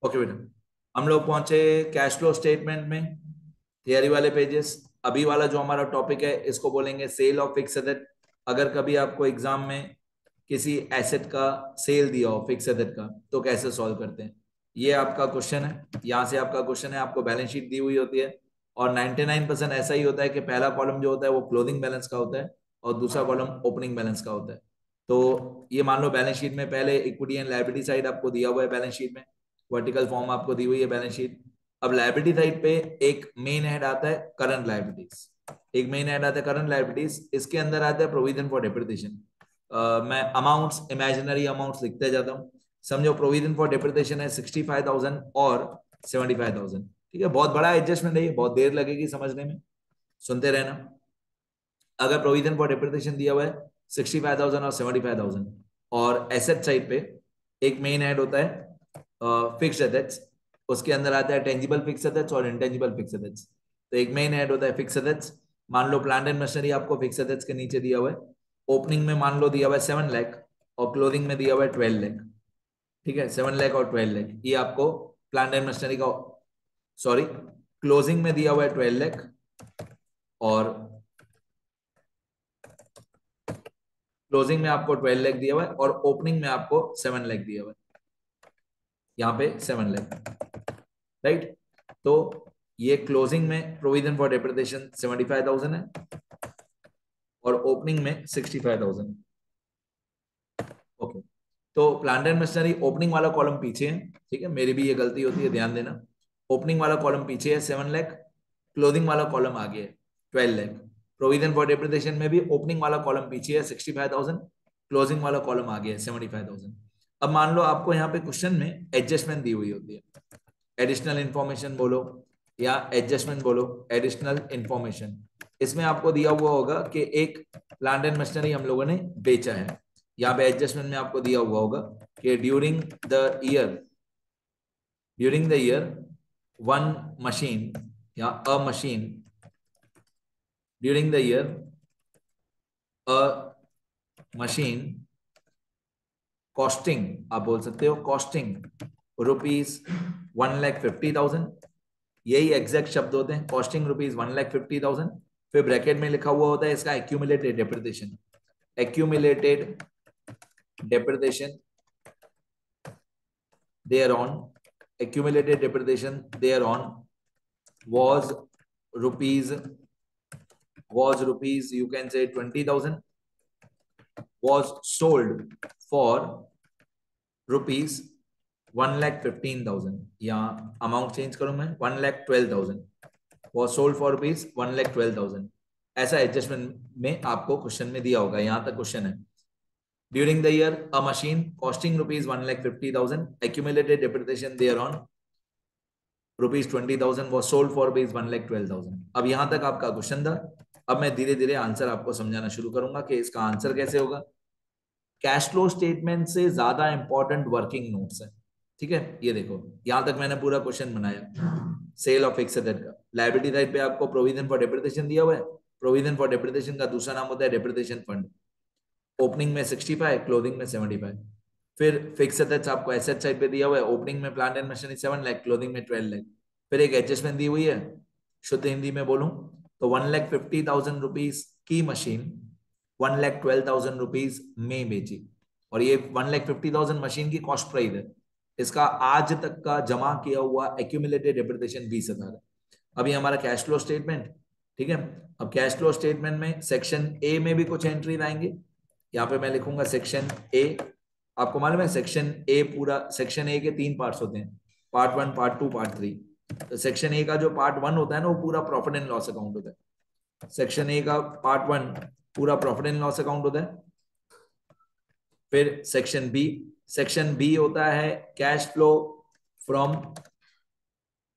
Okay बेटा, हम लोग पहुंचे कैश फ्लो स्टेटमेंट में, थियरी वाले पेजेस। अभी वाला जो हमारा टॉपिक है इसको बोलेंगे सेल ऑफ फिक्स एसेट। अगर कभी आपको एग्जाम में किसी एसेट का सेल दिया हो, फिक्स एसेट का, तो कैसे सॉल्व करते हैं, ये आपका क्वेश्चन है। यहाँ से आपका क्वेश्चन है, आपको बैलेंस शीट दी हुई होती है और 99% ऐसा ही होता है कि पहला कॉलम जो होता है वो क्लोजिंग बैलेंस का होता है और दूसरा कॉलम ओपनिंग बैलेंस का होता है। तो ये मान लो बैलेंस शीट में पहले इक्विटी एंड लायबिलिटी साइड आपको दिया हुआ है, बैलेंस शीट में वर्टिकल फॉर्म आपको दी हुई है बैलेंस शीट। अब लायबिलिटी साइड पे एक मेन हेड आता है करंट लायबिलिटीज, एक मेन हेड आता है करंट लायबिलिटीज, इसके अंदर आता है प्रोविजन फॉर डेप्रिसिएशन। मैं अमाउंट्स, इमेजिनरी अमाउंट्स लिखते जाता हूँ। समझो प्रोविजन फॉर डेप्रिसिएशन है 65,000 और 75,000। ठीक है, बहुत बड़ा एडजस्टमेंट है ये, बहुत देर लगेगी समझने में, सुनते रहना। अगर प्रोविजन फॉर डेप्रिसिएशन दिया हुआ है 65,000 और 75,000, और एसेट साइड पे एक मेन हेड होता है फिक्स्ड एसेट्स, उसके अंदर आता है टेंजिबल फिक्स एसेट्स और इंटेंजिबल फिक्स एसेट्स। तो एक मेन हेड होता है फिक्स एसेट्स। मान लो प्लांट एंड मशीनरी आपको फिक्स एसेट्स के नीचे दिया हुआ है। ओपनिंग में मान लो दिया हुआ है 7 लाख और क्लोजिंग में दिया हुआ है 12 लाख। ठीक है, 7 लाख और 12 लाख, ये आपको प्लांट एंड मशीनरी का, सॉरी, क्लोजिंग में दिया हुआ है 12 लाख और क्लोजिंग में आपको 12 लाख दिया हुआ है और ओपनिंग में आपको 7 लाख दिया हुआ है, यहाँ पे 7 लाख। राइट, तो ये क्लोजिंग में प्रोविजन फॉर डेप्रिसिएशन 75,000 है और ओपनिंग में 65,000। ओके, तो प्लांट एंड मशीनरी ओपनिंग वाला कॉलम पीछे है। ठीक है, मेरी भी ये गलती होती है, ध्यान देना। ओपनिंग वाला कॉलम पीछे है 7 लाख, क्लोजिंग वाला कॉलम आगे है 12 लाख। प्रोविजन फॉर डेप्रिसिएशन में भी ओपनिंग वाला कॉलम पीछे है 65,000, क्लोजिंग वाला कॉलम आगे है 75,000। अब मान लो आपको यहाँ पे क्वेश्चन में एडजस्टमेंट दी हुई होती है, एडिशनल इंफॉर्मेशन बोलो या एडजस्टमेंट बोलो, एडिशनल इंफॉर्मेशन। इसमें आपको दिया हुआ होगा कि एक प्लांट एंड मशीनरी हम लोगों ने बेचा है। यहाँ पे एडजस्टमेंट में आपको दिया हुआ होगा कि during the year one machine या a machine, during the year a machine costing, आप बोल सकते हो कॉस्टिंग ₹1,50,000। यही एग्जैक्ट शब्द होते हैं, कॉस्टिंग ₹1,50,000। फिर ब्रैकेट में लिखा हुआ होता है इसका accumulated depreciation. Accumulated depreciation thereon, accumulated depreciation thereon was rupees you can say 20,000, was sold for rupees 1,15,000, या अमाउंट चेंज करूं मैं 1,12,000, was sold for rupees 1,12,000। ऐसा एडजस्टमेंट में आपको क्वेश्चन में दिया होगा, यहां तक क्वेश्चन है। During the year, a machine costing rupees 1,50,000, accumulated depreciation thereon rupees 20,000 was sold for rupees 1,12,000। अब यहां तक आपका क्वेश्चन था। अब मैं धीरे धीरे आंसर आपको समझाना शुरू करूंगा कि इसका आंसर कैसे होगा। कैश फ्लो स्टेटमेंट से ज्यादा इंपॉर्टेंट वर्किंग नोट्स है। ठीक है, ये देखो, यहां तक मैंने पूरा क्वेश्चन बनाया सेल ऑफ फिक्स्ड एसेट का। लायबिलिटी साइड पे आपको प्रोविजन फॉर डेप्रिसिएशन दिया हुआ है, प्रोविजन फॉर डेप्रिसिएशन का दूसरा नाम होता है डेप्रिसिएशन फंड। ओपनिंग में 65, क्लोजिंग में 75। फिर फिक्स एसेट्स आपको एसेट साइड पे दिया हुआ है, ओपनिंग में plant and machinery 7 lakh, closing में 12 लाख। फिर एक एडजस्टमेंट दी हुई है, शुद्ध हिंदी में बोलूं तो 1,50,000 रुपीज की मशीन 1,12,000 रुपीज में बेची, और ये 1,50,000 मशीन की कॉस्ट प्राइस है। इसका आज तक का जमा किया हुआ एक्यूमुलेटेड डेप्रिसिएशन 20,000 है। अभी हमारा कैश फ्लो स्टेटमेंट, ठीक है। अब कैश फ्लो स्टेटमेंट में सेक्शन ए में भी कुछ एंट्रीज आएंगे। यहाँ पे मैं लिखूंगा सेक्शन ए। आपको मालूम है सेक्शन ए, पूरा सेक्शन ए के 3 पार्ट्स होते हैं, पार्ट 1, पार्ट 2, पार्ट 3। तो सेक्शन ए का जो पार्ट 1 होता है ना, वो पूरा प्रॉफिट एंड लॉस अकाउंट होता है। सेक्शन ए का पार्ट 1 पूरा प्रॉफिट एंड लॉस अकाउंट होता है। फिर सेक्शन बी होता है cash flow from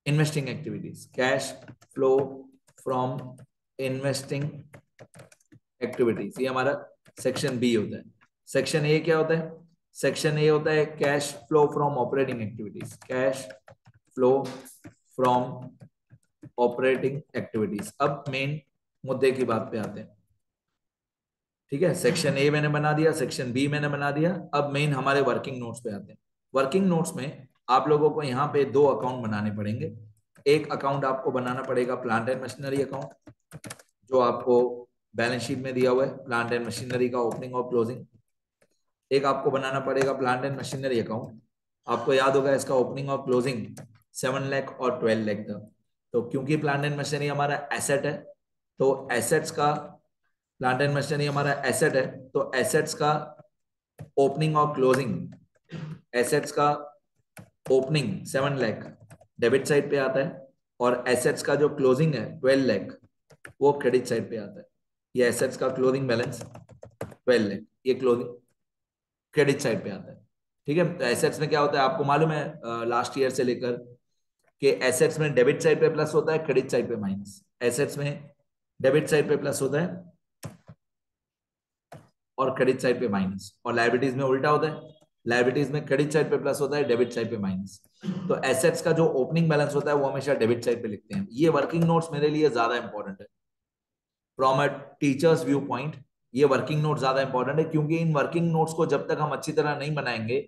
investing activities, cash flow from investing activities, ये हमारा सेक्शन बी होता है। सेक्शन ए क्या होता है? सेक्शन ए होता है cash flow from operating activities, cash flow from operating activities. अब मेन मुद्दे की बात पे आते हैं। ठीक है, सेक्शन ए मैंने बना दिया, सेक्शन बी मैंने बना दिया। अब मेन हमारे वर्किंग नोट्स पे आते हैं। वर्किंग नोट्स में आप लोगों को यहाँ पे दो अकाउंट बनाने पड़ेंगे। एक अकाउंट आपको बनाना पड़ेगा प्लांट एंड मशीनरी अकाउंट, जो आपको बैलेंस शीट में दिया हुआ है, प्लांट एंड मशीनरी का ओपनिंग और क्लोजिंग। एक आपको बनाना पड़ेगा प्लांट एंड मशीनरी अकाउंट, आपको याद होगा इसका ओपनिंग और क्लोजिंग 7 लाख और 12 लाख था। तो क्योंकि प्लांट एंड मशीनरी हमारा एसेट है, तो एसेट्स का, प्लांट एंड मशीनरी हमारा एसेट है, तो एसेट्स का ओपनिंग और क्लोजिंग, एसेट्स का ओपनिंग 7 लाख डेबिट साइड पे आता है, और एसेट्स का जो क्लोजिंग है 12 लाख वो क्रेडिट साइड पे आता है। ये एसेट्स का क्लोजिंग बैलेंस 12 लाख, ये क्लोजिंग क्रेडिट साइड पे आता है। ठीक है, तो एसेट्स में क्या होता है आपको मालूम है लास्ट ईयर से लेकर, कि एसेट्स में डेबिट साइड पे प्लस होता है, क्रेडिट साइड पे माइनस। एसेट्स में डेबिट साइड पे प्लस होता है और क्रेडिट साइड पे माइनस, और लायबिलिटीज में उल्टा होता है, लायबिलिटीज में क्रेडिट साइड पे प्लस होता है, डेबिट साइड पे माइनस। तो एसेट्स का जो ओपनिंग बैलेंस होता है वो हमेशा डेबिट साइड पे लिखते हैं। ये वर्किंग नोट्स मेरे लिए ज्यादा इंपॉर्टेंट है from a teachers view point. ये वर्किंग नोट ज्यादा इंपॉर्टेंट है, क्योंकि इन वर्किंग नोट्स को जब तक हम अच्छी तरह नहीं बनाएंगे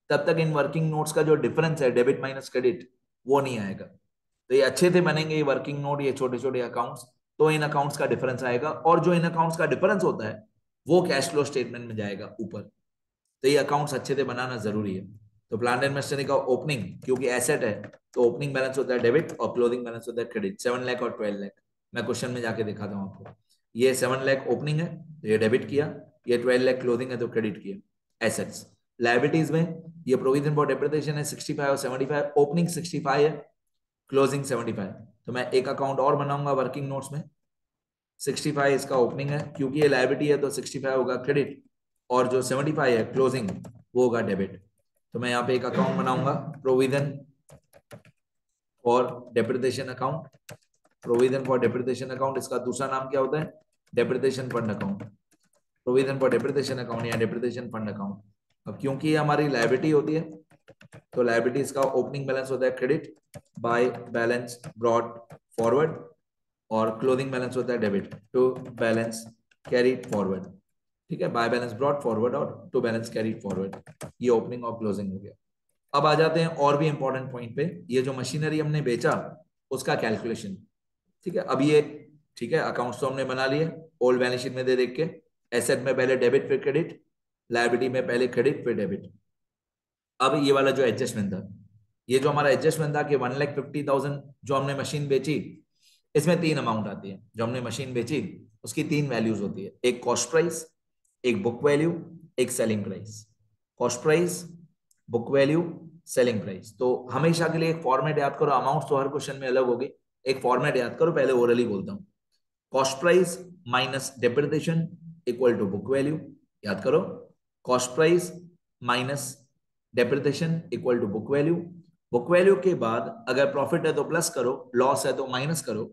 तब तक इन वर्किंग नोट्स का जो डिफरेंस है डेबिट माइनस क्रेडिट वो नहीं आएगा। तो ये अच्छे से बनेंगे ये वर्किंग नोट, ये छोटे छोटे अकाउंट्स, तो इन अकाउंट्स का डिफरेंस आएगा, और जो इन अकाउंट्स का डिफरेंस होता है वो कैश फ्लो स्टेटमेंट में जाएगा ऊपर। तो ये अकाउंट्स अच्छे से बनाना जरूरी है। तो प्लांट एंड मशीनरी का ओपनिंग, क्योंकि एसेट है तो ओपनिंग बैलेंस होता है डेबिट और क्लोजिंग बैलेंस होता है क्रेडिट, 7 लाख और 12 लाख। मैं क्वेश्चन में जाके दिखाता हूँ आपको। ये 7 लाख ओपनिंग है तो ये डेबिट किया, ये 12 लाख क्लोजिंग है तो क्रेडिट किया। एसेट्स, लायबिलिटीज में ये प्रोविजन फॉर डेप्रिसिएशन है 65 और 75, ओपनिंग 65 है, क्लोजिंग 75। तो मैं एक अकाउंट और बनाऊंगा वर्किंग नोट्स में, 65 इसका ओपनिंग है, क्योंकि ये लायबिलिटी है तो 65 होगा क्रेडिट, और जो 75 है क्लोजिंग वो होगा डेबिट। तो मैं यहाँ पे एक अकाउंट बनाऊंगा, provision for depreciation account, provision for depreciation account, इसका दूसरा नाम क्या होता है, depreciation fund account, provision for depreciation account या डेप्रिसिएशन फंड अकाउंट। अब क्योंकि ये हमारी लायबिलिटी होती है तो लायबिलिटीज का ओपनिंग बैलेंस होता है credit by balance brought forward, और क्लोजिंग बैलेंस होता है debit to balance carried forward. ठीक है, बाय बैलेंस ब्रॉट फॉरवर्ड और टू बैलेंस कैरीड फॉरवर्ड, ये ओपनिंग और क्लोजिंग हो गया। अब आ जाते हैं और भी इंपॉर्टेंट पॉइंट पे, ये जो मशीनरी हमने बेचा उसका कैलकुलेशन। ठीक है, अब ये ठीक है अकाउंट्स तो हमने बना लिए ओल्ड बैलेंस शीट में दे देख के, एसेट में पहले डेबिट फिर क्रेडिट, लायबिलिटी में पहले क्रेडिट फिर डेबिट। अब ये वाला जो एडजस्टमेंट था, ये जो हमारा एडजस्टमेंट था कि 1,50,000 जो हमने मशीन बेची, इसमें तीन अमाउंट आती है। जो हमने मशीन बेची उसकी तीन वैल्यूज होती है, एक कॉस्ट प्राइस, एक बुक वैल्यू, एक selling price. Cost price, book value, selling price. तो हमेशा के लिए एक फॉर्मेट याद करो, अमाउंट तो हर क्वेश्चन में अलग होगी, एक फॉर्मेट याद करो, पहले ओरली बोलता हूँ। Cost price minus depreciation equal to book value, याद करो। Cost price minus depreciation equal to book value. Book value के बाद अगर प्रॉफिट है तो प्लस करो, लॉस है तो माइनस करो।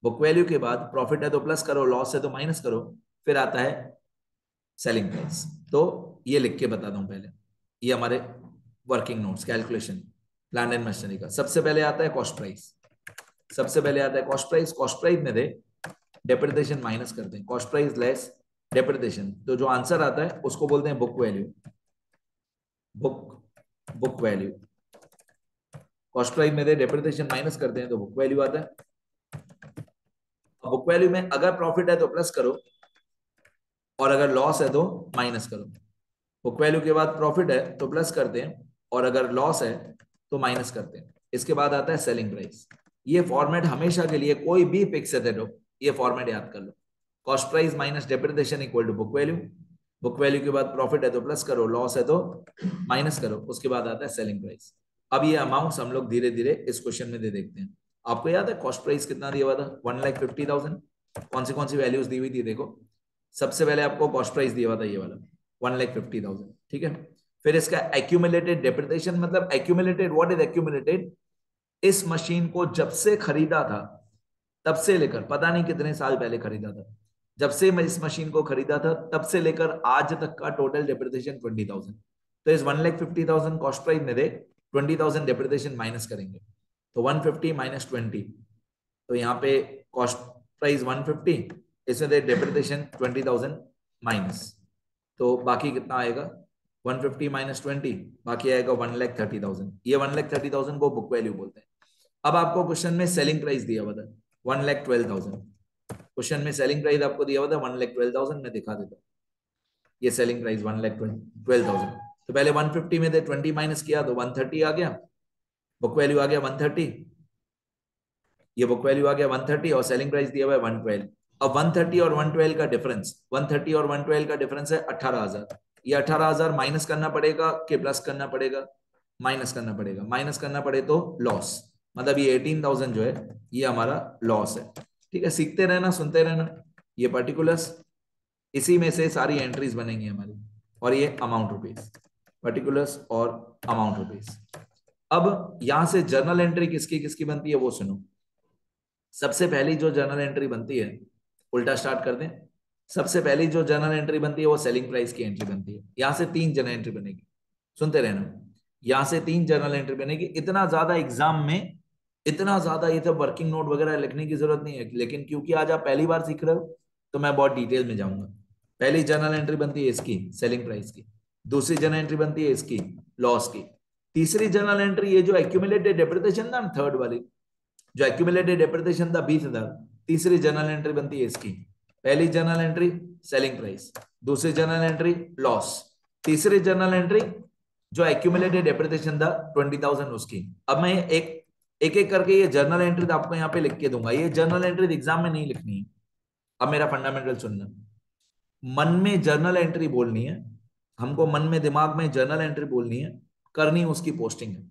बुक वैल्यू के बाद प्रॉफिट है तो प्लस करो, लॉस है तो माइनस करो, फिर आता है सेलिंग प्राइस। तो ये लिख के बताता हूं पहले, ये हमारे working notes calculation plant and machinery का। सबसे पहले आता है कॉस्ट प्राइस, सबसे पहले आता है कॉस्ट प्राइस। कॉस्ट प्राइस में दे डेप्रिसिएशन माइनस करते हैं, कॉस्ट प्राइस लेस डेप्रिसिएशन, तो जो आंसर आता है उसको बोलते हैं book value. Book value, cost price में दे डेप्रिसिएशन माइनस करते हैं तो बुक वैल्यू आता है। बुक वैल्यू में अगर प्रॉफिट है तो प्लस करो, और अगर लॉस है तो माइनस करो। बुक वैल्यू के बाद प्रॉफिट है तो प्लस करते हैं, और अगर लॉस है तो माइनस करते हैं। इसके बाद आता है सेलिंग प्राइस। ये फॉर्मेट हमेशा के लिए कोई भी फिक्स है हो, ये फॉर्मेट याद कर लो। Cost price minus depreciation equal to book value, book value के बाद प्रॉफिट है तो प्लस करो, लॉस है तो माइनस करो, उसके बाद आता है सेलिंग प्राइस। अब ये अमाउंट्स हम लोग धीरे धीरे इस क्वेश्चन में दे देखते हैं। आपको याद है कॉस्ट प्राइस कितना दिया हुआ था, 1,50,000। कौन सी वैल्यूज दी हुई थी देखो, सबसे पहले आपको कॉस्ट प्राइस दिया हुआ था ये वाला 1,50,000। ठीक है, फिर इसका एक्यूमुलेटेड डेप्रिसिएशन, मतलब एक्यूमुलेटेड, व्हाट इज एक्यूमुलेटेड, इस मशीन को जब से खरीदा था तब से लेकर, पता नहीं कितने साल पहले खरीदा था, जब से मैं इस मशीन को खरीदा था तब से लेकर आज तक का टोटल डेप्रिसिएशन 20,000। तो इस 1,50,000 कॉस्ट प्राइस में देख 20,000 डेप्रिसिएशन माइनस करेंगे, तो 150 माइनस 20, तो यहाँ पे कॉस्ट प्राइस 150, इसमें दे डेप्रिसिएशन 20,000 माइनस, तो बाकी कितना आएगा 150 माइनस 20, बाकी आएगा 1,30,000। ये 1,30,000 को बुक वैल्यू बोलते हैं। अब आपको क्वेश्चन में सेलिंग प्राइस दिया हुआ था 1,12,000। क्वेश्चन में सेलिंग प्राइस आपको दिया हुआ था 1,12,000। मैं दिखा देता हूँ, ये सेलिंग प्राइस 1,12,000। तो पहले 150 में थे, 20 माइनस किया तो 130 आ गया, बुक वैल्यू आ गया 130। ये बुक वैल्यू आ गया 130 और सेलिंग प्राइस दिया हुआ है 112। अब 130 और 112 का डिफरेंस, 130 और 112 का डिफरेंस है 18,000। ये 18,000 माइनस करना पड़ेगा कि प्लस करना पड़ेगा? माइनस करना पड़ेगा। माइनस करना पड़े तो लॉस, मतलब ये 18,000 जो है ये हमारा लॉस है। ठीक है, सीखते रहना, सुनते रहना। ये पर्टिकुलर्स, इसी में से सारी एंट्रीज बनेंगी हमारी। और ये अमाउंट रुपीज, पर्टिकुलर्स और अमाउंट रुपीज। अब यहां से जर्नल एंट्री किसकी किसकी बनती है वो सुनो। सबसे पहली जो जर्नल एंट्री बनती है, उल्टा स्टार्ट कर दें। सबसे पहली जो जर्नल एंट्री बनती है वो सेलिंग प्राइस की एंट्री बनती है। यहां से 3 जर्नल एंट्री बनेगी, सुनते रहना। यहां से 3 जर्नल एंट्री बनेगी। इतना ज्यादा एग्जाम में, इतना ज्यादा ये सब वर्किंग नोट वगैरह लिखने की जरूरत नहीं है, लेकिन क्योंकि आज आप पहली बार सीख रहे हो तो मैं बहुत डिटेल में जाऊंगा। पहली जर्नल एंट्री बनती है इसकी, सेलिंग प्राइस की। दूसरी जर्नल एंट्री बनती है इसकी, लॉस की। तीसरी जर्नल एंट्री ये जो एक्यूमुलेटेड डेप्रिसिएशन था, थर्ड वाली जो एक्यूमुलेटेड डेप्रिसिएशन था 20,000, तीसरी जर्नल एंट्री बनती है इसकी। पहली जर्नल एंट्री सेलिंग प्राइस, दूसरी जर्नल एंट्री लॉस, तीसरी जर्नल एंट्री जो एक्यूमुलेटेड डेप्रिसिएशन था 20,000 उसकी। अब मैं एक एक एक करके ये जर्नल एंट्री आपको यहाँ पे लिख के दूंगा। ये जर्नल एंट्री एग्जाम में नहीं लिखनी है। अब मेरा फंडामेंटल सुनना, मन में जर्नल एंट्री बोलनी है हमको, मन में दिमाग में जर्नल एंट्री बोलनी है, करनी उसकी पोस्टिंग है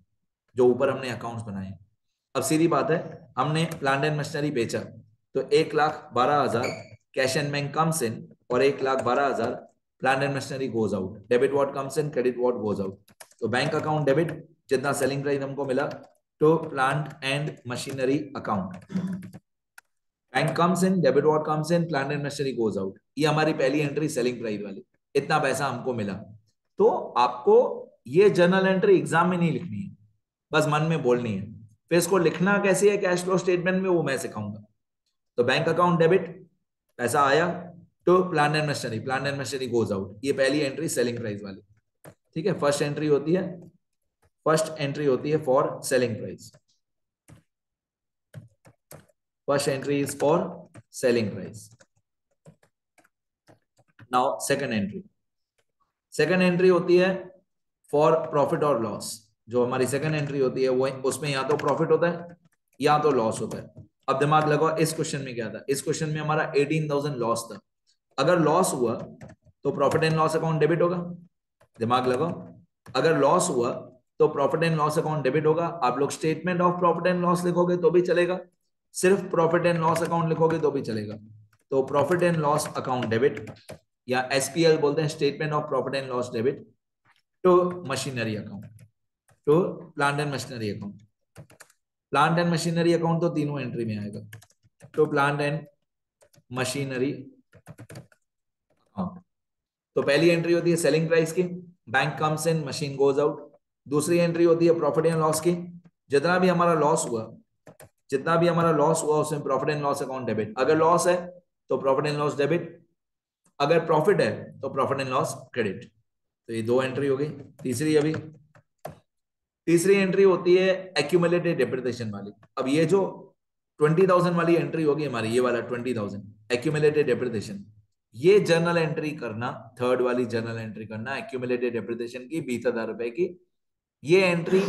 जो ऊपर हमने अकाउंट्स बनाए। अब सीधी बात है, हमने प्लांट एंड मशीनरी बेचा तो 1,12,000 कैश एंड बैंक कम्स इन और 1,12,000 plant and machinery goes out. Debit what comes in, credit what goes out. तो बैंक अकाउंट डेबिट, जितना सेलिंग प्राइस हमको मिला तो plant and machinery account. Bank comes in, debit what comes in, plant and machinery goes out. ये हमारी पहली entry selling price वाली, इतना पैसा हमको मिला। तो आपको ये जर्नल एंट्री एग्जाम में नहीं लिखनी है, बस मन में बोलनी है। फिर इसको लिखना कैसे है कैश फ्लो स्टेटमेंट में, वो मैं सिखाऊंगा। तो बैंक अकाउंट डेबिट, पैसा आया तो plant and machinery, plant and machinery goes out. ये पहली एंट्री सेलिंग प्राइस वाली। ठीक है, फर्स्ट एंट्री होती है, फर्स्ट एंट्री होती है for selling price. First entry is for selling price. Now second entry, second entry होती है फॉर प्रॉफिट और लॉस। जो हमारी सेकंड एंट्री होती है वो, उसमें या तो प्रॉफिट होता है या तो लॉस होता है। अब दिमाग लगाओ, इस क्वेश्चन में क्या था? इस क्वेश्चन में हमारा 18,000 लॉस था। अगर लॉस हुआ तो profit and loss account debit होगा। दिमाग लगाओ, अगर लॉस हुआ तो profit and loss account debit होगा। आप लोग statement of profit and loss लिखोगे तो भी चलेगा, सिर्फ प्रॉफिट एंड लॉस अकाउंट लिखोगे तो भी चलेगा। तो profit and loss account debit, या एसपीएल बोलते हैं, statement of profit and loss debit, to machinery account, to plant and machinery account. Plant and machinery account तो तीनों एंट्री में आएगा। तो प्लांट एंड मशीनरी अकाउंट, तो पहली एंट्री होती है सेलिंग प्राइस की, बैंक कम्स इन, मशीन गोज आउट। दूसरी एंट्री होती है प्रॉफिट एंड लॉस की, जितना भी हमारा लॉस हुआ, जितना भी हमारा लॉस हुआ उसमें profit and loss account debit. अगर लॉस है तो प्रॉफिट एंड लॉस डेबिट, अगर प्रॉफिट है तो प्रॉफिट एंड लॉस क्रेडिट। तो ये दो एंट्री हो गई। तीसरी, अभी तीसरी एंट्री होती है एक्यूमुलेटेड डेप्रिसिएशन वाली। अब ये जो 20,000 वाली एंट्री होगी हमारी, ये वाला 20,000 एक्यूमुलेटेड डेप्रिसिएशन, ये जर्नल एंट्री करना, थर्ड वाली जर्नल एंट्री करना एक्यूमुलेटेड डेप्रिसिएशन की 20,000 रुपए की। ये एंट्री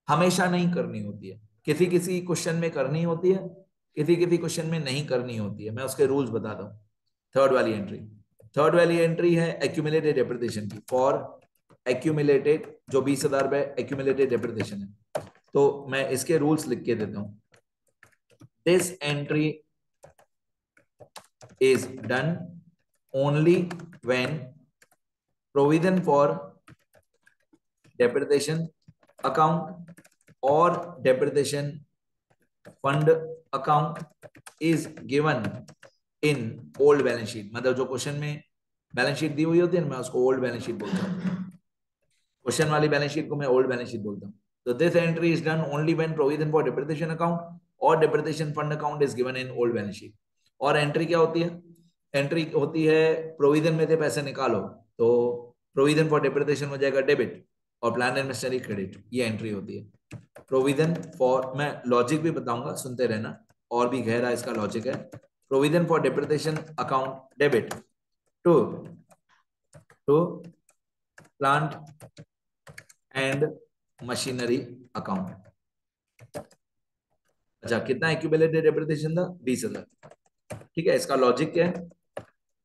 हमेशा नहीं करनी होती है, किसी किसी क्वेश्चन में करनी होती है, किसी किसी क्वेश्चन में नहीं करनी होती है। मैं उसके रूल्स बताता हूँ। थर्ड वाली एंट्री, थर्ड वाली एंट्री है एक्यूमुलेटेड डेप्रिसिएशन की, फॉर एक्यूमुलेटेड, जो 20,000 रुपए एक्यूमुलेटेड डेप्रिसिएशन है। तो मैं इसके रूल्स लिख के देता हूं। This entry is done only when provision for depreciation account और depreciation fund account is given in old balance sheet. मतलब जो क्वेश्चन में बैलेंस शीट दी हुई होती है मैं उसको ओल्ड बैलेंस शीट बोलता हूँ। क्वेश्चन वाली बैलेंस शीट को मैं ओल्ड बैलेंस शीट बोलता हूँ। तो this entry is done only when provision for depreciation account और depreciation fund account is given in old balance sheet. और एंट्री क्या होती है? एंट्री होती है प्रोविजन में से पैसे निकालो, तो प्रोविजन फॉर डेप्रिसिएशन हो जाएगा डेबिट और प्लांट एंड मशीनरी क्रेडिट। ये एंट्री होती है। प्रोविजन फॉर, मैं लॉजिक भी बताऊंगा, सुनते रहना, और भी गहरा इसका लॉजिक है। Provision for depreciation account debit to plant and machinery account. अच्छा, कितना एक्यूमुलेटेड डेप्रिसिएशन था? 20,000। ठीक है, इसका लॉजिक क्या है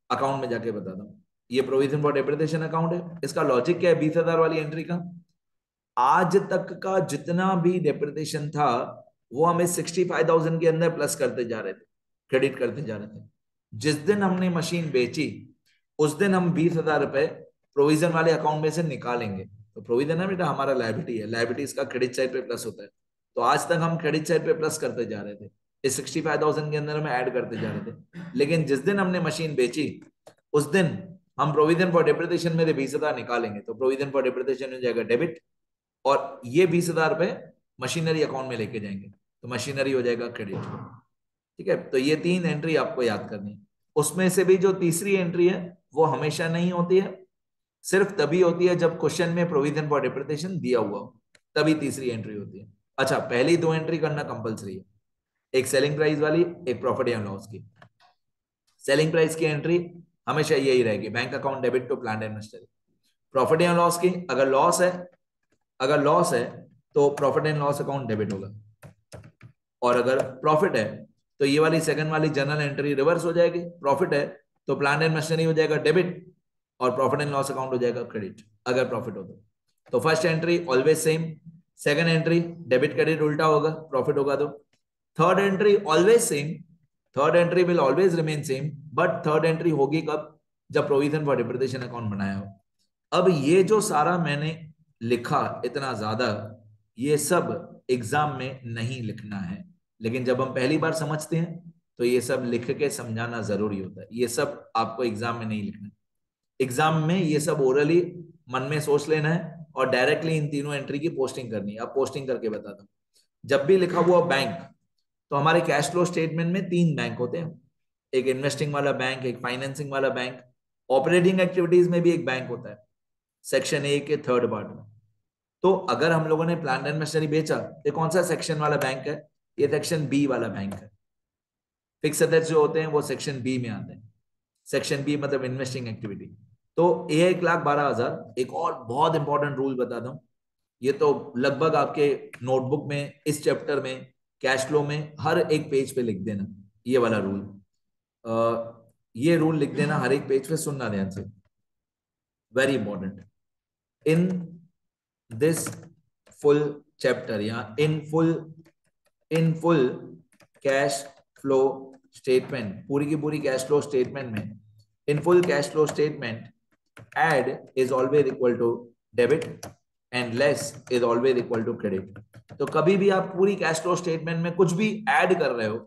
अकाउंट में जाके बताता हूँ। ये प्रोविजन फॉर डेप्रिसिएशन अकाउंट है, इसका लॉजिक क्या है 20,000 वाली एंट्री का? आज तक का जितना भी डेप्रिसिएशन था वो हमें 65,000 के अंदर प्लस करते जा रहे थे, क्रेडिट करते जा रहे थे। जिस दिन हमने मशीन बेची उस दिन हम 20,000 रुपए प्रोविजन वाले अकाउंट में से निकालेंगे। तो प्रोविजन है बेटा हमारा लायबिलिटी है, लायबिलिटीज का क्रेडिट साइड पे प्लस होता है। तो आज तक हम क्रेडिट साइड पे प्लस करते जा रहे थे, इस 65,000 के अंदर हम ऐड करते जा रहे थे। लेकिन जिस दिन हमने मशीन बेची उस दिन हम प्रोविजन फॉर डेप्रिसिएशन में 20,000 निकालेंगे, तो प्रोविजन फॉर डेप्रिसिएशन हो जाएगा डेबिट और ये 20,000 रुपए मशीनरी अकाउंट में लेके जाएंगे, तो मशीनरी हो जाएगा क्रेडिट। ठीक है, तो ये 3 एंट्री आपको याद करनी है। उसमें से भी जो तीसरी एंट्री है वो हमेशा नहीं होती है, सिर्फ तभी होती है जब क्वेश्चन में प्रोविजन फॉर डेप्रिसिएशन दिया हुआ हो, तभी तीसरी एंट्री होती है। अच्छा, पहली 2 एंट्री करना कंपलसरी है, एक सेलिंग प्राइस वाली, एक प्रॉफिट एंड लॉस की। सेलिंग प्राइस की एंट्री हमेशा यही रहेगी, bank account debit to plant and machinery. Profit and loss की अगर लॉस है तो profit and loss account debit होगा, और अगर प्रॉफिट है तो ये वाली सेकंड वाली जर्नल एंट्री रिवर्स हो जाएगी। प्रॉफिट है तो प्लांट एंड मशीनरी हो जाएगा डेबिट और प्रॉफिट एंड लॉस अकाउंट हो जाएगा क्रेडिट अगर प्रॉफिट हो तो first entry always same, second entry debit credit उल्टा होगा, प्रॉफिट होगा तो। Third entry always same, third entry will always remain same, but third entry होगी कब? जब प्रोविजन फॉर डेप्रिसिएशन अकाउंट बनाया हो। अब ये जो सारा मैंने लिखा इतना ज्यादा, ये सब एग्जाम में नहीं लिखना है, लेकिन जब हम पहली बार समझते हैं तो ये सब लिख के समझाना जरूरी होता है। ये सब आपको एग्जाम में नहीं लिखना है, एग्जाम में ये सब ओरली मन में सोच लेना है और डायरेक्टली इन तीनों एंट्री की पोस्टिंग करनी है। अब पोस्टिंग करके बताता हूँ। जब भी लिखा हुआ बैंक, तो हमारे कैश फ्लो स्टेटमेंट में 3 बैंक होते हैं, एक इन्वेस्टिंग वाला बैंक, एक फाइनेंसिंग वाला बैंक, ऑपरेटिंग एक्टिविटीज में भी एक बैंक होता है सेक्शन ए के थर्ड पार्ट में। तो अगर हम लोगों ने प्लांट एंड मशीनरी बेचा, ये कौन सा सेक्शन वाला बैंक है? ये सेक्शन बी वाला बैंक है। फिक्स एसेट्स जो होते हैं वो सेक्शन बी में आते हैं, सेक्शन बी मतलब इन्वेस्टिंग एक्टिविटी। तो ये 1,12,000, एक और बहुत इंपॉर्टेंट रूल बताता हूँ, ये तो लगभग आपके नोटबुक में इस चैप्टर में कैश फ्लो में हर एक पेज पे लिख देना, ये वाला रूल। ये रूल लिख देना हर एक पेज पे, सुनना ध्यान से, very important. In this full chapter या in full cash flow statement, पूरी की पूरी कैश फ्लो स्टेटमेंट में, in full cash flow statement add is always equal to debit and less is always equal to credit। तो कभी भी आप पूरी कैश फ्लो स्टेटमेंट में कुछ भी ऐड कर रहे हो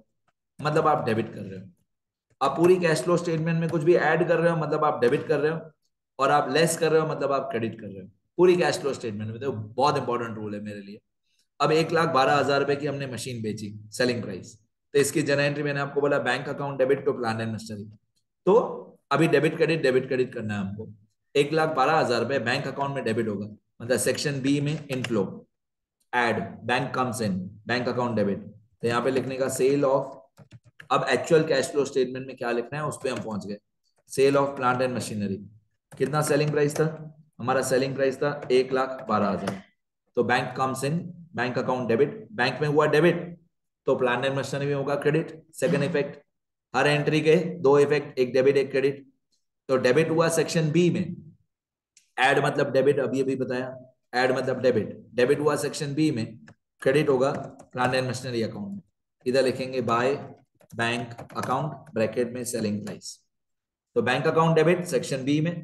मतलब आप डेबिट कर रहे हो, आप पूरी कैश फ्लो स्टेटमेंट में कुछ भी ऐड कर रहे हो मतलब आप डेबिट कर रहे हो, और आप लेस कर रहे हो मतलब आप क्रेडिट कर रहे हो पूरी कैश फ्लो स्टेटमेंट में। तो बहुत इंपॉर्टेंट रूल है मेरे लिए। अब 1,12,000 रुपए की हमने मशीन बेची, सेलिंग प्राइस, तो इसकी जनरल एंट्री मैंने आपको बोला bank account debit to plant and machinery. तो अभी डेबिट क्रेडिट करना है हमको। 1,12,000 रुपए बैंक अकाउंट में डेबिट होगा, मतलब सेक्शन बी में inflow, add bank comes in, bank account debit, तो यहाँ पे लिखने का सेल ऑफ, अब एक्चुअल कैश फ्लो स्टेटमेंट में क्या लिखना है उस पर हम पहुंच गए। Sale of plant and machinery, कितना सेलिंग प्राइस था हमारा? सेलिंग प्राइस था 1,12,000। तो bank comes in, bank account debit, bank में हुआ डेबिट तो प्लांट एंड मशीनरी में होगा क्रेडिट। सेकंड इफेक्ट, हर एंट्री के 2 इफेक्ट, एक डेबिट एक क्रेडिट। तो डेबिट हुआ सेक्शन बी में, ऐड मतलब डेबिट, अभी अभी बताया, ऐड मतलब डेबिट, डेबिट हुआ सेक्शन बी में, क्रेडिट होगा प्लांट एंड मशीनरी अकाउंट में। इधर लिखेंगे बाय बैंक अकाउंट ब्रैकेट में सेलिंग प्राइस। तो bank account debit section B में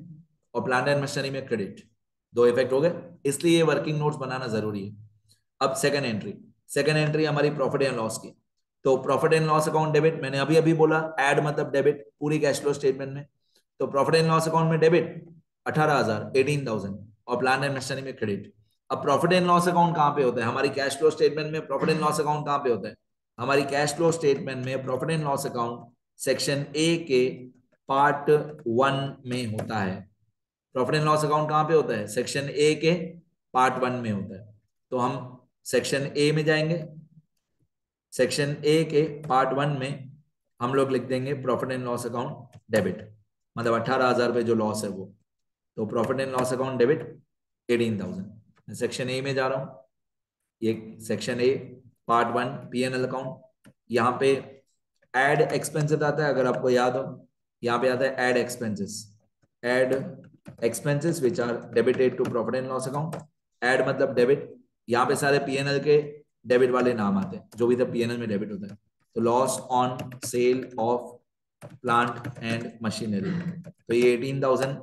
और प्लांट एंड मशीनरी में क्रेडिट, 2 इफेक्ट हो गए, इसलिए वर्किंग नोट्स बनाना जरूरी है। अब सेकंड एंट्री हमारी प्रॉफिट एंड लॉस की। तो profit and loss account debit, मैंने अभी अभी बोला ऐड मतलब डेबिट पूरी कैश फ्लो स्टेटमेंट में। तो प्रॉफिट एंड लॉस अकाउंट में डेबिट 18,000, 18,000 और प्लांट एंड मशीनरी में क्रेडिट। अब प्रॉफिट एंड लॉस अकाउंट कहां पे होता है हमारी कैश फ्लो स्टेटमेंट में? प्रॉफिट एंड लॉस अकाउंट कहां पे होता है हमारी कैश फ्लो स्टेटमेंट में? Profit and loss account section A के पार्ट 1 में होता है। प्रॉफिट एंड लॉस अकाउंट कहाँ पे होता है? सेक्शन ए के पार्ट 1 में होता है। तो हम सेक्शन ए में जाएंगे। सेक्शन ए के पार्ट 1 में हम लोग लिख देंगे profit and loss account debit, मतलब 18,000 रुपये जो लॉस है वो। तो profit and loss account debit 18,000। मैं सेक्शन ए में जा रहा हूँ। ये section A part 1 P&L account. यहाँ पे एड एक्सपेंसेस आता है, अगर आपको याद हो। यहाँ पे आता है add expenses. Add expenses which are debited to profit and loss account. Add मतलब डेबिट। यहाँ पे सारे P&L के डेबिट वाले नाम आते हैं, जो भी तो P&L में डेबिट होता है। तो loss on sale of plant and machinery, तो ये 18,000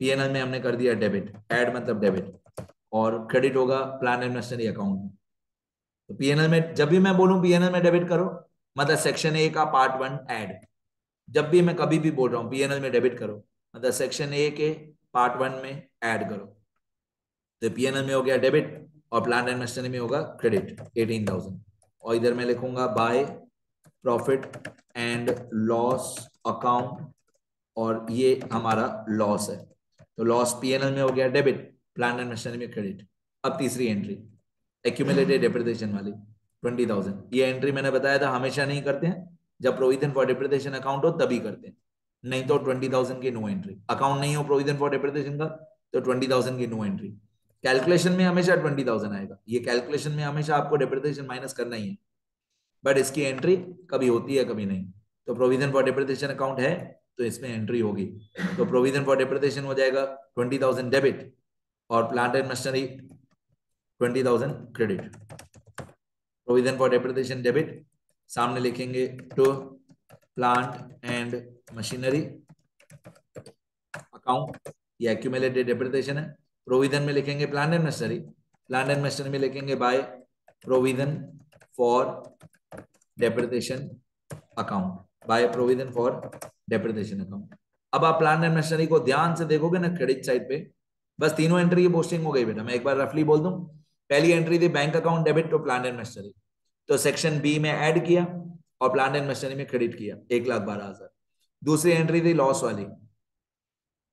P&L में हमने कर दिया डेबिट। एड मतलब डेबिट, और क्रेडिट होगा प्लांट एंड मशीनरी अकाउंट में। तो P&L में जब भी मैं बोलूं P&L में डेबिट करो, मतलब सेक्शन ए का पार्ट 1 ऐड। जब भी मैं कभी भी बोल रहा हूं P&L में डेबिट करो, मतलब सेक्शन ए के पार्ट 1 में ऐड करो। तो P&L में हो गया डेबिट और प्लांट एंड मशीनरी में होगा क्रेडिट 18,000। और इधर मैं लिखूंगा by profit and loss account, और ये हमारा लॉस है। तो लॉस P&L में हो गया डेबिट, प्लांट एंड मशीनरी में क्रेडिट। अब तीसरी एंट्री एक्यूमुलेटेड डेप्रिसिएशन वाली 20,000। ये एंट्री मैंने बताया था हमेशा नहीं करते हैं, जब प्रोविजन फॉर डेप्रिसिएशन अकाउंट हो तभी करते हैं, नहीं तो 20,000 की नो एंट्री। अकाउंट नहीं हो प्रोविजन फॉर डेप्रिसिएशन का तो 20,000 की नो एंट्री। कैलकुलेशन में हमेशा 20,000 आएगा, ये कैलकुलेशन में हमेशा आपको डेप्रिसिएशन माइनस करना ही है, बट इसकी एंट्री कभी होती है कभी नहीं। तो प्रोविजन फॉर डेप्रिसिएशन अकाउंट है तो इसमें एंट्री होगी। तो प्रोविजन फॉर डेप्रिसिएशन हो जाएगा 20,000 डेबिट और plant and machinery 20,000 credit. Provision for depreciation debit, सामने लिखेंगे to plant and machinery account, ये एक्यूमुलेटेड डेप्रिसिएशन है। प्रोविजन में लिखेंगे plant and machinery, plant and machinery में लिखेंगे by provision for depreciation account, by provision for depreciation account. अब आप प्लांट एंड मशीनरी को ध्यान से देखोगे ना क्रेडिट साइड पे, बस तीनों एंट्री की पोस्टिंग हो गई बेटा। मैं एक बार रफली बोल दूं, पहली एंट्री थी bank account debit to plant and machinery, तो सेक्शन बी में ऐड किया और प्लांट एंड मशीनरी में क्रेडिट किया 1,12,000। दूसरी एंट्री थी लॉस वाली,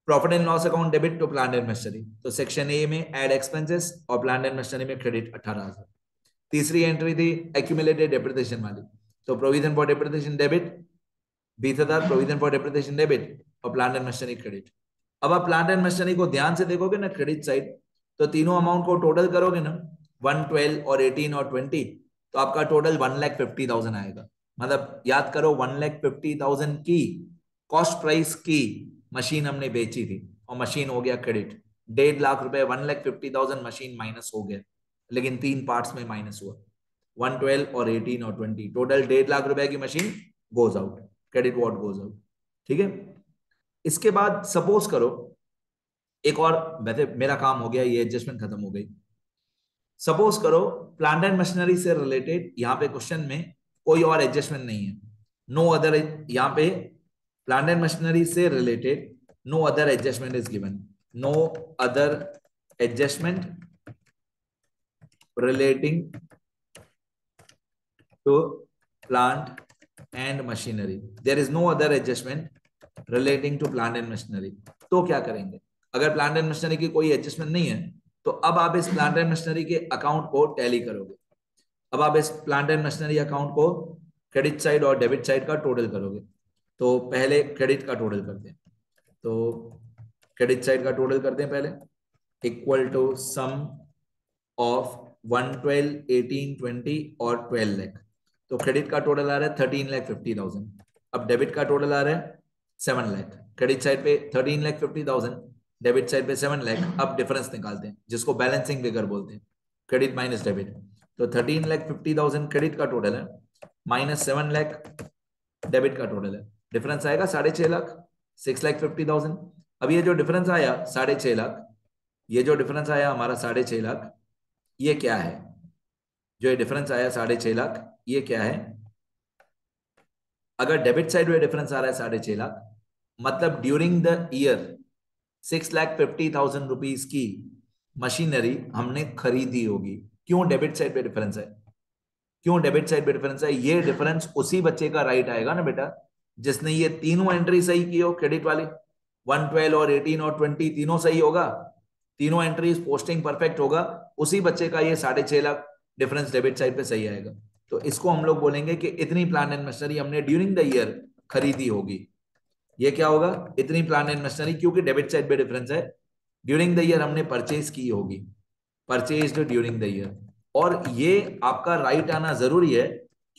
profit and loss account debit to plant and machinery, तो सेक्शन ए में ऐड एक्सपेंसेस और प्लांट एंड मशीनरी में क्रेडिट 18,000। तीसरी एंट्री थी एक्यूमुलेटेड डेप्रिसिएशन वाली, तो provision for depreciation debit 20,000, provision for depreciation debit और प्लांट एंड मशीनरी क्रेडिट। अब आप प्लांट एंड मशीनरी को ध्यान से देखोगे ना क्रेडिट साइड, तो तीनों अमाउंट को टोटल करोगे ना 112 और 18 और 20, तो आपका टोटल 1,50,000 आएगा। मतलब याद करो 1,50,000 की कॉस्ट प्राइस की मशीन हमने बेची थी और मशीन हो गया क्रेडिट। 1.5 लाख रुपए 1,50,000 मशीन माइनस हो गया, लेकिन 3 पार्ट्स में माइनस हुआ, 112 और 18 और 20, टोटल 1.5 लाख रुपए की machine goes out, credit what goes out. ठीक है। इसके बाद सपोज करो एक और, वैसे मेरा काम हो गया, ये एडजस्टमेंट खत्म हो गई। सपोज करो प्लांट एंड मशीनरी से रिलेटेड यहाँ पे क्वेश्चन में कोई और एडजस्टमेंट नहीं है, नो अदर, यहाँ पे प्लांट एंड मशीनरी से related no other adjustment is given, no other adjustment relating to plant and machinery, there is no other adjustment relating to plant and machinery. तो क्या करेंगे? अगर प्लांट एंड मशीनरी की कोई adjustment नहीं है तो अब आप इस प्लांट एंड मशीनरी के अकाउंट को टैली करोगे। अब आप इस प्लांट एंड मशीनरी अकाउंट को क्रेडिट साइड और डेबिट साइड का टोटल करोगे। तो पहले क्रेडिट का टोटल करते हैं, तो क्रेडिट साइड का टोटल करते हैं पहले, इक्वल टू सम ऑफ 112, 18, 20 और 12 लाख। तो क्रेडिट का टोटल आ रहा है 13,50,000। अब डेबिट का टोटल आ रहा है 7 लाख। क्रेडिट साइड पे 13,50,000, डेबिट साइड पे 7 लाख। अब डिफरेंस निकालते हैं जिसको बैलेंसिंग फिगर बोलते हैं, क्रेडिट माइनस डेबिट। तो 13,50,000 क्रेडिट का टोटल है, माइनस 7 लाख डेबिट का टोटल है। डिफरेंस आएगा 6.5 लाख, 6,50,000। अब ये जो डिफरेंस आया 6.5 लाख, ये जो डिफरेंस आया हमारा 6.5 लाख, ये क्या है? जो ये डिफरेंस आया 6.5 लाख, ये क्या है? अगर डेबिट साइड में डिफरेंस आ रहा है 6.5 लाख, मतलब ड्यूरिंग द ईयर 6,50,000 रुपीज की मशीनरी हमने खरीदी होगी। क्यों डेबिट साइड पे डिफरेंस है? क्यों डेबिट साइड पे डिफरेंस है? ये डिफरेंस उसी बच्चे का राइट आएगा ना बेटा जिसने ये तीनों एंट्री सही की हो क्रेडिट वाली। 112 और 18 और 20 तीनों सही होगा, तीनों एंट्रीज पोस्टिंग परफेक्ट होगा, उसी बच्चे का ये 6.5 लाख डिफरेंस डेबिट साइड पे सही आएगा। तो इसको हम लोग बोलेंगे कि इतनी प्लांट एंड मशीनरी हमने ड्यूरिंग द ईयर खरीदी होगी। ये क्या होगा, इतनी प्लांट एंड मशीनरी, क्योंकि डेबिट साइड पे डिफरेंस है, ड्यूरिंग द ईयर हमने परचेज की होगी, परचेज्ड ड्यूरिंग द ईयर। और ये आपका राइट आना जरूरी है,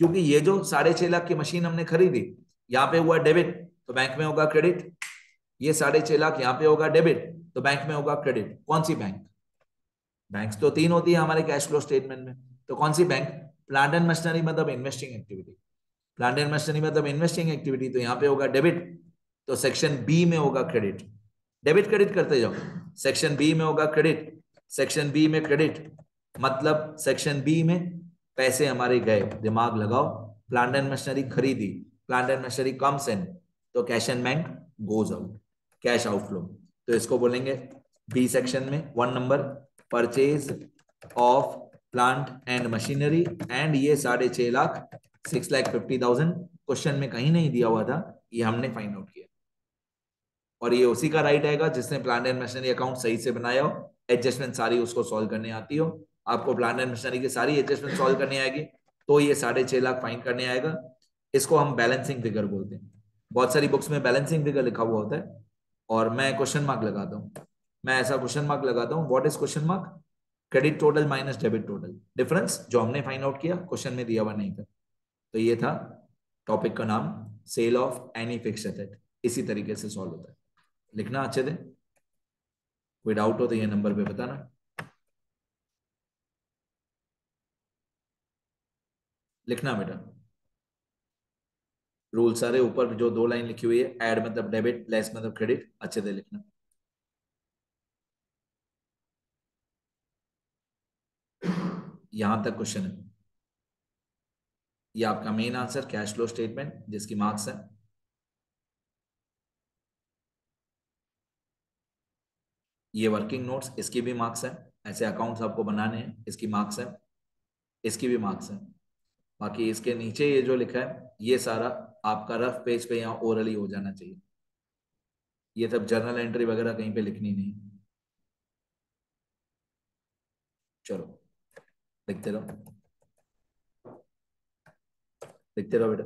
क्योंकि ये जो 6.5 लाख की मशीन हमने खरीदी, यहाँ पे हुआ डेबिट तो बैंक में होगा क्रेडिट, ये 6.5 लाख यहाँ पे होगा डेबिट तो बैंक में होगा क्रेडिट। कौन सी बैंक? बैंक्स तो 3 होती है हमारे कैश फ्लो स्टेटमेंट में, तो कौन सी बैंक? प्लांट एंड मशीनरी मतलब investing activity, plant and machinery मतलब इन्वेस्टिंग एक्टिविटी, तो यहाँ पे होगा डेबिट, तो सेक्शन बी में होगा क्रेडिट। डेबिट क्रेडिट करते जाओ, सेक्शन बी में होगा क्रेडिट, सेक्शन बी में क्रेडिट, मतलब सेक्शन बी में पैसे हमारे गए, दिमाग लगाओ, प्लांट एंड मशीनरी खरीदी, plant and machinery comes in, तो cash and bank goes out, cash outflow. तो इसको बोलेंगे बी सेक्शन में 1 number, purchase of plant and machinery, and ये 6.5 लाख 6,50,000 क्वेश्चन में कहीं नहीं दिया हुआ था, ये हमने फाइंड आउट किया। और ये उसी का राइट आएगा जिसने प्लांट एंड मशीनरी अकाउंट सही से बनाया हो, एडजस्टमेंट सारी उसको सॉल्व करने आती हो। आपको प्लांट एंड मशीनरी की सारी एडजस्टमेंट सॉल्व करनी आएगी, तो ये 6.5 लाख फाइंड करने आएगा। इसको हम बैलेंसिंग फिगर बोलते हैं। बहुत सारी बुक्स में बैलेंसिंग फिगर लिखा हुआ होता है, और मैं क्वेश्चन मार्क लगाता हूँ। मैं ऐसा क्वेश्चन मार्क लगाता हूँ, what is question mark? Credit total minus debit total, difference जो हमने फाइंड आउट किया, क्वेश्चन में दिया हुआ नहीं था। तो ये था टॉपिक का नाम, sale of any fixed asset. इसी तरीके से सॉल्व होता है। लिखना अच्छे से, कोई डाउट हो तो ये नंबर पे बताना। लिखना बेटा, रूल सारे ऊपर जो 2 लाइन लिखी हुई है, ऐड मतलब डेबिट, लेस मतलब क्रेडिट, अच्छे से लिखना। यहां तक क्वेश्चन है, ये आपका main answer, cash flow statement जिसकी मार्क्स है। ये वर्किंग नोट्स, इसकी भी मार्क्स है। ऐसे अकाउंट्स आपको बनाने हैं, इसकी मार्क्स है, इसकी भी मार्क्स है। बाकी इसके नीचे ये जो लिखा है, ये सारा आपका रफ पेज पे यहाँ ओरली हो जाना चाहिए। ये सब जर्नल एंट्री वगैरह कहीं पे लिखनी नहीं। चलो लिखते रहो, लिखते रहो बेटा।